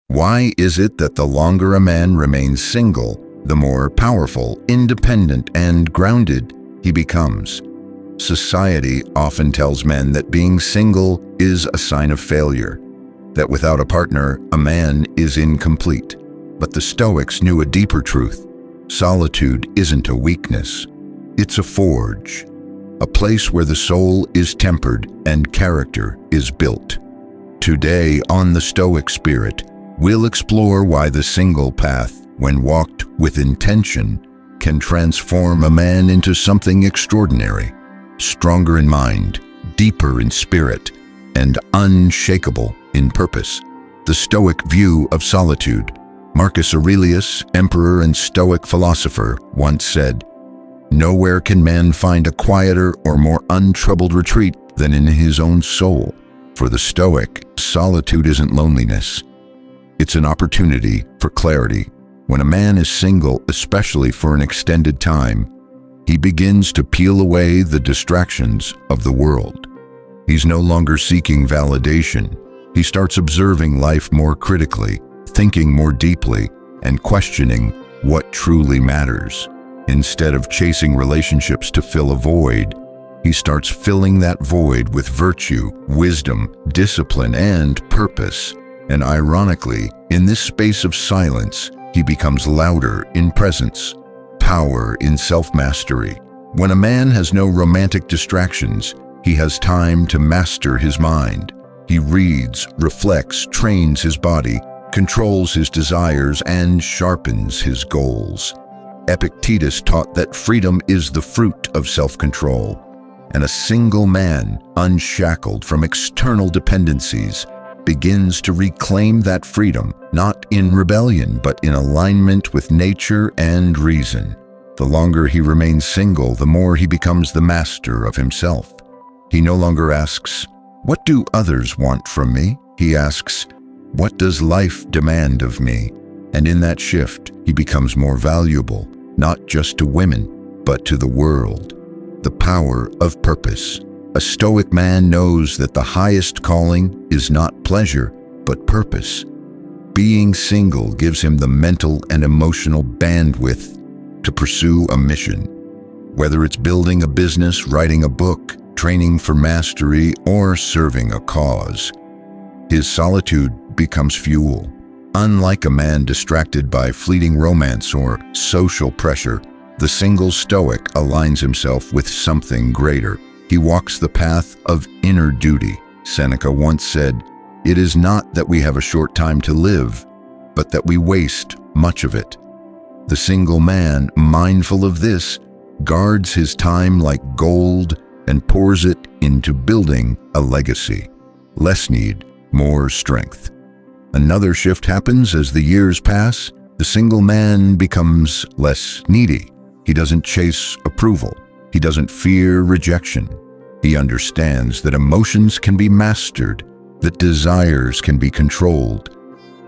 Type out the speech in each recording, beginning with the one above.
Why is it that the longer a man remains single, the more powerful, independent, and grounded he becomes? Society often tells men that being single is a sign of failure, that without a partner, a man is incomplete. But the Stoics knew a deeper truth. Solitude isn't a weakness. It's a forge, a place where the soul is tempered and character is built. Today, on the Stoic Spirit, we'll explore why the single path, when walked with intention, can transform a man into something extraordinary, stronger in mind, deeper in spirit, and unshakable in purpose. The Stoic view of solitude. Marcus Aurelius, emperor and Stoic philosopher, once said, "Nowhere can man find a quieter or more untroubled retreat than in his own soul." For the Stoic, solitude isn't loneliness. It's an opportunity for clarity. When a man is single, especially for an extended time, he begins to peel away the distractions of the world. He's no longer seeking validation. He starts observing life more critically, thinking more deeply, and questioning what truly matters. Instead of chasing relationships to fill a void, he starts filling that void with virtue, wisdom, discipline, and purpose. And ironically, in this space of silence, he becomes louder in presence, power in self-mastery. When a man has no romantic distractions, he has time to master his mind. He reads, reflects, trains his body, controls his desires, and sharpens his goals. Epictetus taught that freedom is the fruit of self-control, and a single man, unshackled from external dependencies, begins to reclaim that freedom, not in rebellion, but in alignment with nature and reason. The longer he remains single, the more he becomes the master of himself. He no longer asks, "What do others want from me?" He asks, "What does life demand of me?" And in that shift, he becomes more valuable, not just to women, but to the world. The power of purpose. A Stoic man knows that the highest calling is not pleasure, but purpose. Being single gives him the mental and emotional bandwidth to pursue a mission. Whether it's building a business, writing a book, training for mastery, or serving a cause, his solitude becomes fuel. Unlike a man distracted by fleeting romance or social pressure, the single Stoic aligns himself with something greater. He walks the path of inner duty. Seneca once said, "It is not that we have a short time to live, but that we waste much of it." The single man, mindful of this, guards his time like gold and pours it into building a legacy. Less need, more strength. Another shift happens as the years pass. The single man becomes less needy. He doesn't chase approval. He doesn't fear rejection. He understands that emotions can be mastered, that desires can be controlled,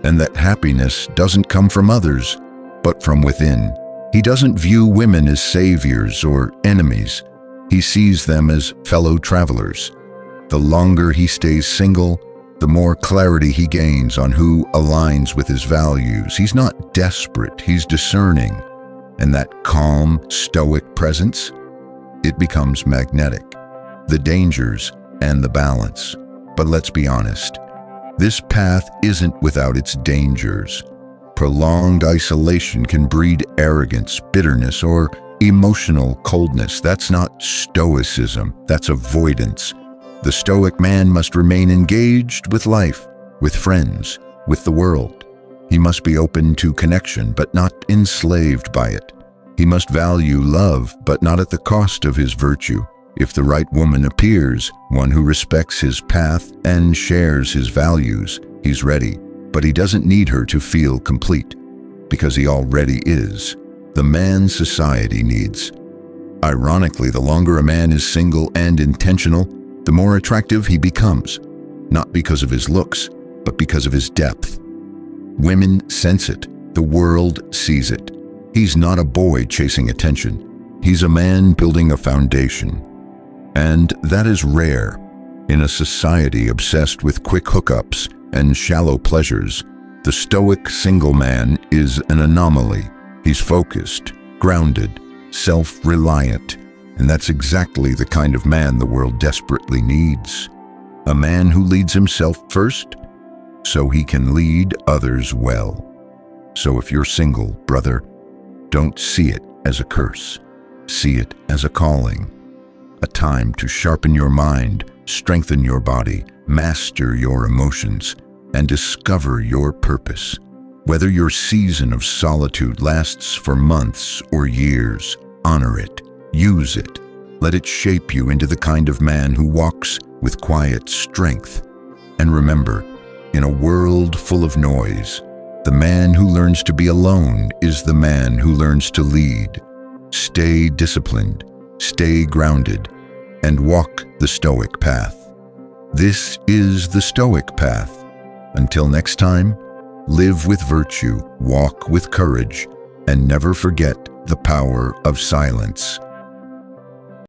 and that happiness doesn't come from others, but from within. He doesn't view women as saviors or enemies. He sees them as fellow travelers. The longer he stays single, the more clarity he gains on who aligns with his values. He's not desperate, he's discerning. And that calm, stoic presence, it becomes magnetic. The dangers and the balance. But let's be honest, this path isn't without its dangers. Prolonged isolation can breed arrogance, bitterness, or emotional coldness. That's not stoicism, that's avoidance. The Stoic man must remain engaged with life, with friends, with the world. He must be open to connection, but not enslaved by it. He must value love, but not at the cost of his virtue. If the right woman appears, one who respects his path and shares his values, he's ready. But he doesn't need her to feel complete, because he already is. The man society needs. Ironically, the longer a man is single and intentional, the more attractive he becomes, not because of his looks, but because of his depth. Women sense it. The world sees it. He's not a boy chasing attention. He's a man building a foundation. And that is rare. In a society obsessed with quick hookups and shallow pleasures, The Stoic single man is an anomaly. He's focused, grounded, self-reliant, and that's exactly the kind of man the world desperately needs. A man who leads himself first, so he can lead others well. So if you're single, brother, don't see it as a curse. See it as a calling, a time to sharpen your mind, strengthen your body, master your emotions, and discover your purpose. Whether your season of solitude lasts for months or years, honor it, use it. Let it shape you into the kind of man who walks with quiet strength. And remember, in a world full of noise, the man who learns to be alone is the man who learns to lead. Stay disciplined, stay grounded, and walk the Stoic path. This is the Stoic path. Until next time, live with virtue, walk with courage, and never forget the power of silence.